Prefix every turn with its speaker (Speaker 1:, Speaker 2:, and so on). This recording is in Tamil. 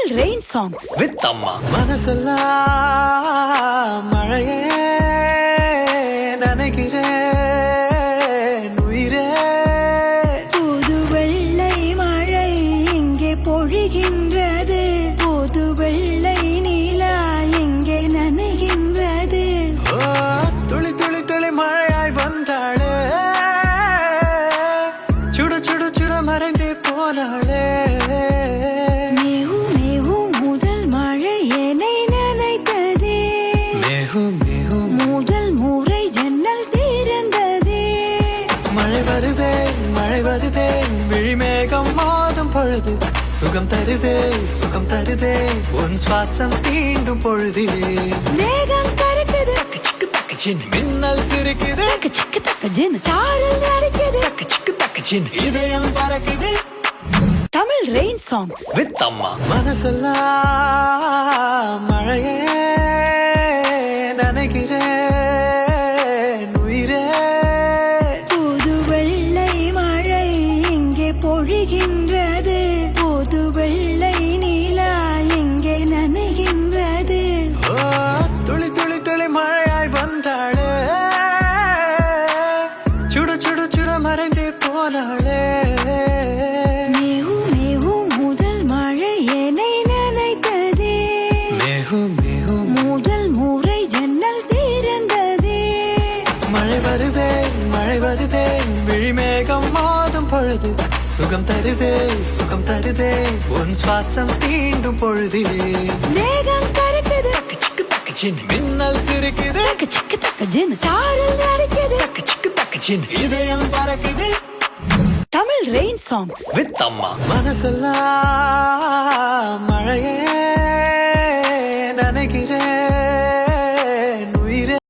Speaker 1: Tamil rain songs
Speaker 2: with Amma. மனசெல்லாம் மழையே நனைகிறேன் உயிரே.
Speaker 1: புது வெள்ளை மழை இங்கே பொழிகின்றது, புது வெள்ளை நிலா இங்கே நனைகின்றது.
Speaker 2: ஓ துளி துளி துளி மழையாய் வந்தாளே, சுடு சுடு சுடு மறைந்தே போனாளே. மழை வருதே விழிமேகம் மாதம் பொழுது, சுகம் தருதே சுகம் தருதே உன் சுவாசம் தீண்டும் பொழுதிலே.
Speaker 1: மேகம் கருக்குது
Speaker 2: தக்கு சிக்கு தக்கு சின், மின்னல் சிரிக்குது
Speaker 1: தக்கு சிக்கு தக்கு ஜின், சாரல் அடிக்குது
Speaker 2: தக்கு சிக்கு தக்கு சின், இதயம் பறக்குது.
Speaker 1: Tamil rain songs
Speaker 2: with Amma. மனசெல்லாம் மழையே நனைகிறேன் உயிரே.
Speaker 1: பொழிகின்றது, புது வெள்ளை நிலா இங்கே நனைகின்றது.
Speaker 2: ஓ துளி துளி துளி மழையாய் வந்தாளே, சுடு சுடு சுடு மறைந்தே போனாளே.
Speaker 1: மேகு மேகு முதல் மழை என்னை நனைத்ததே,
Speaker 2: மேகு மேகு
Speaker 1: முதல் முறை ஜன்னல் திறந்ததே.
Speaker 2: மழை வருதே விழிமேகம் மாதம் பொழுது, சுகம் தருதே சுகம் தருதே உன் சுவாசம் தீண்டும் பொழுதிலே.
Speaker 1: மேகம் கருக்குது
Speaker 2: தக்கு சிக்கு தக்கு சின், மின்னல் சிரிக்குது
Speaker 1: தக்கு சிக்கு தக்கு ஜின், சாரல் அடிக்குது
Speaker 2: தக்கு சிக்கு தக்கு சின், இதயம் பறக்குது.
Speaker 1: Tamil rain songs
Speaker 2: with Amma. மனசெல்லாம் மழையே நனைகிறேன்